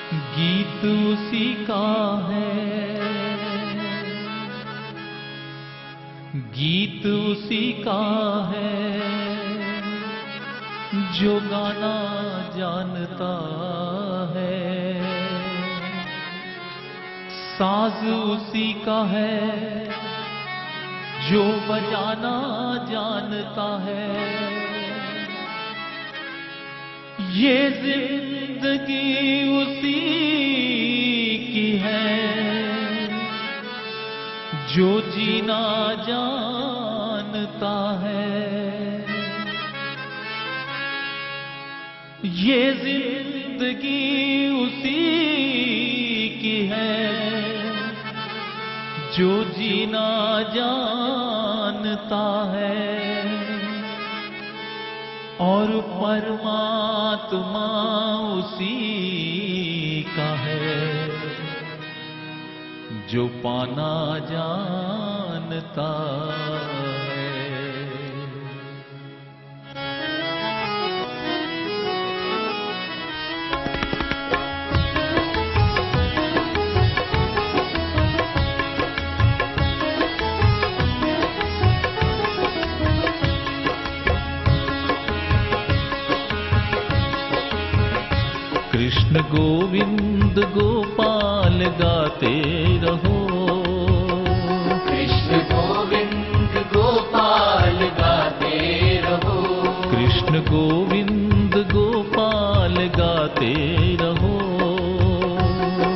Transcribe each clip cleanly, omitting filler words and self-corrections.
गीत उसी का है, गीत उसी का है जो गाना जानता है। साज उसी का है जो बजाना जानता है। ये जिंदगी उसी की है जो जीना जानता है। ये जिंदगी उसी की है जो जीना जानता है। और परमात्मा उसी का है जो पाना जानता है। कृष्ण गोविंद गोपाल गाते रहो। कृष्ण गोविंद गोपाल गाते रहो। कृष्ण गोविंद गोपाल गाते रहो।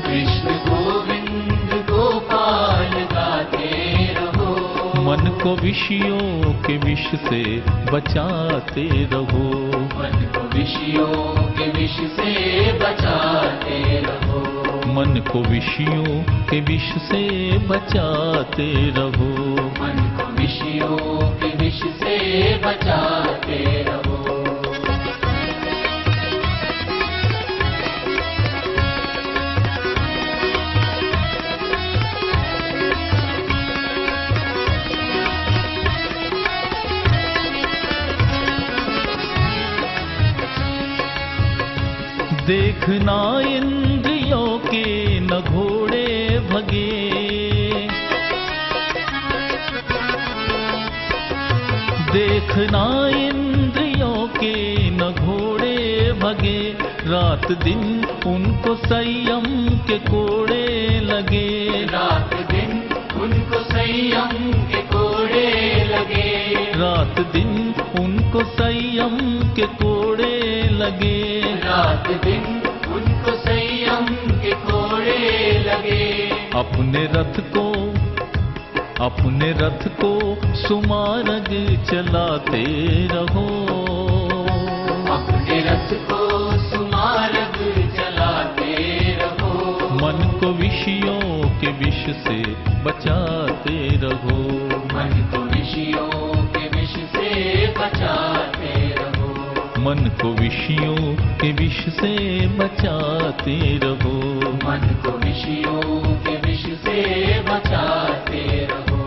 कृष्ण गोविंद गोपाल गाते रहो। मन को विषयों के विष से बचाते रहो। मन को विषयों के विष से बचाते रहो। मन को विषयों के विष से बचाते रहो। मन को विषयों के विष से बचाते रहो। देखना इंद्रियों के न घोड़े भगे। देखना इंद्रियों के न घोड़े भगे। रात दिन उनको संयम के कोड़े लगे। रात दिन उनको संयम के कोड़े लगे। रात दिन उनको संयम के कोड़े लगे। रात दिन उनको संयम के कोड़े लगे। अपने रथ को सुमार्ग चलाते रहो। अपने रथ को सुमार्ग चलाते रहो। मन को विषयों के विष से बचाते रहो। मन को विषयों के विष से बचाते रहो। मन को विषयों के विष से बचाते रहो। मन को विषयों के विष से बचाते रहो।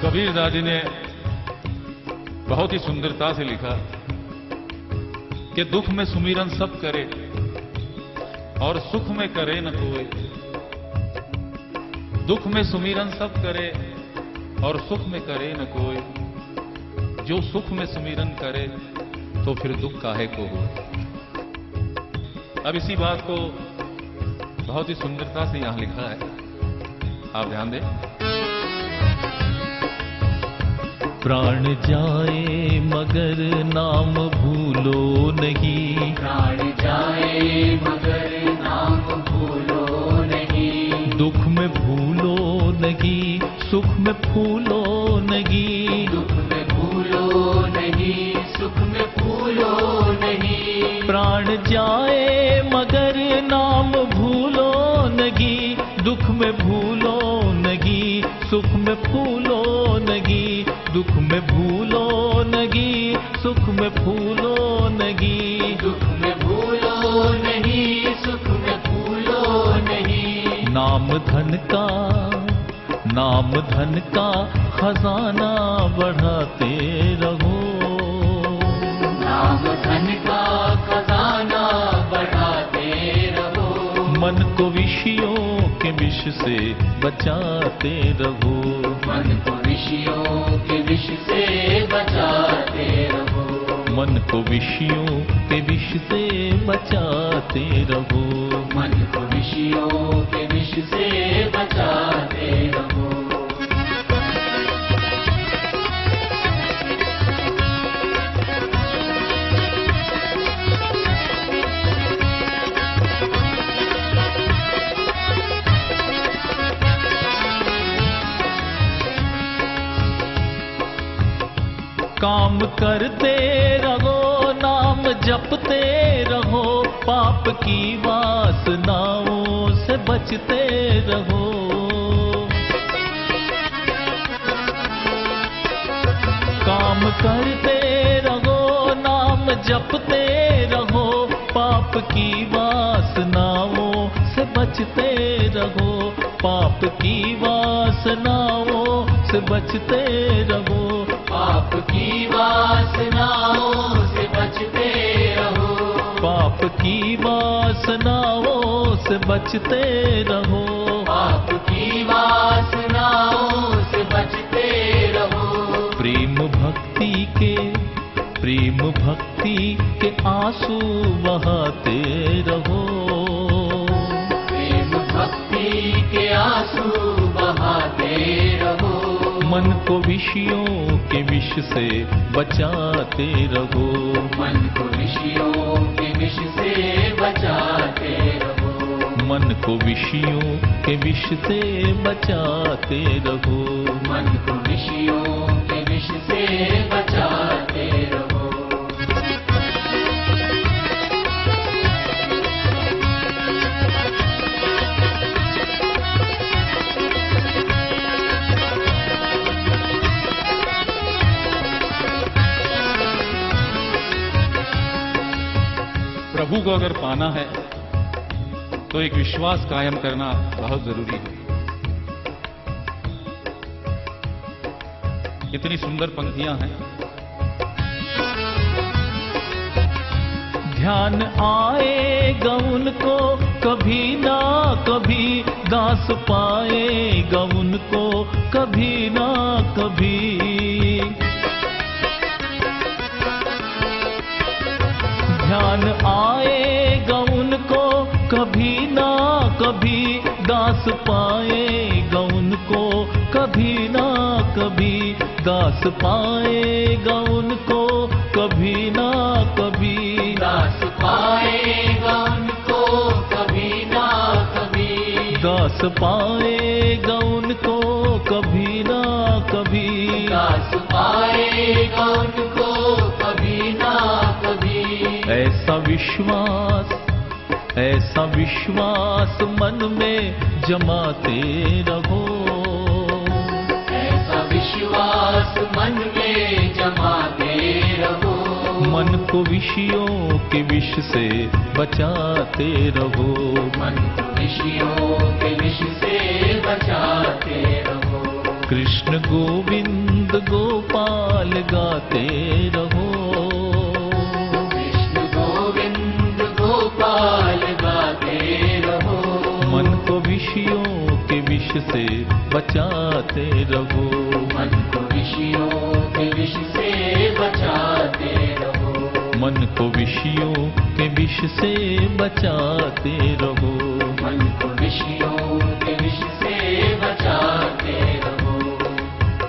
कबीरदास जी ने बहुत ही सुंदरता से लिखा कि दुख में सुमिरन सब करे और सुख में करे न कोई। दुख में सुमिरन सब करे और सुख में करे न कोई। जो सुख में सुमिरन करे तो फिर दुख काहे को हो। अब इसी बात को बहुत ही सुंदरता से यहां लिखा है, आप ध्यान दें। प्राण जाए मगर नाम भूलो नहीं। प्राण जाए मगर नाम भूलो नहीं। दुख में भूलो नहीं, सुख में फूलो नहीं। दुख में भूलो नहीं, सुख में फूलो नहीं। प्राण जाए मगर नाम भूलो नहीं। दुख में भूलो नहीं, सुख में फूलो नहीं। दुख में भूलो नहीं, सुख में फूलो नहीं। दुख में धन का खजाना बढ़ाते रहो। नाम धन का खजाना बढ़ाते रहो। मन को विषयों के विष से बचाते रहो। मन को विषयों के विष से बचाते रहो। मन को विषयों के विष से बचाते रहो। मन को विषयों के विष से बचाते रहो। काम करते रहो, नाम जपते रहो, पाप की वासनाओं से बचते रहो। काम करते रहो, नाम जपते रहो, पाप की वासनाओं से बचते रहो। पाप की वासनाओं से बचते रहो। पाप की वासनाओं से बचते रहो। पाप की वासनाओं से बचते रहो। पाप की वासनाओं से बचते रहो। प्रेम भक्ति के आंसू बहाते रहो। प्रेम भक्ति के आंसू बहाते रहो। मन को विषयों के विष से बचाते रहो। मन को विषयों के विष से बचाते रहो। मन को विषयों के विष से बचाते रहो। मन को विषयों के विष से बचाते रहो। प्रभु को अगर पाना है तो एक विश्वास कायम करना बहुत जरूरी है। इतनी सुंदर पंक्तियां हैं। ध्यान आएगा उनको कभी ना कभी, दास पाएगा उनको कभी ना कभी। ध्यान आएगा उनको कभी ना कभी, दास पाएगा उनको कभी ना कभी। दास पाएगा उनको कभी ना कभी। दास पाएगा उनको कभी ना कभी। दास पाएगा उनको कभी ना कभी। दास पाएगा उनको कभी ना कभी। ऐसा विश्वास मन में जमाते रहो। ऐसा विश्वास मन में जमाते रहो। मन को विषयों के विष से बचाते रहो। मन को विषयों के विष से बचाते रहो। कृष्ण गोविंद गोपाल गाते रहो। कृष्ण गोविंद गोपाल गाते रहो। मन को विषयों के विष से बचाते रहो। मन को विषयों के विष से बचाते रहो। मन को विषयों के विष से बचाते रहो। मन को विषयों के विष से बचाते रहो।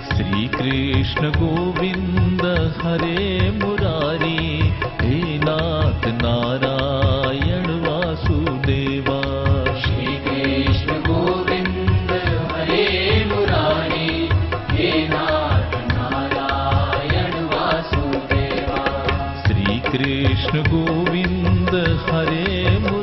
श्री कृष्ण गोविंद हरे मुरारी, हे नाथ नारायण वासुदेवा। श्री कृष्ण गोविंद हरे मुरारी, हे नाथ नारायण वासुदेवा। श्री कृष्ण गोविंद हरे मुरारी,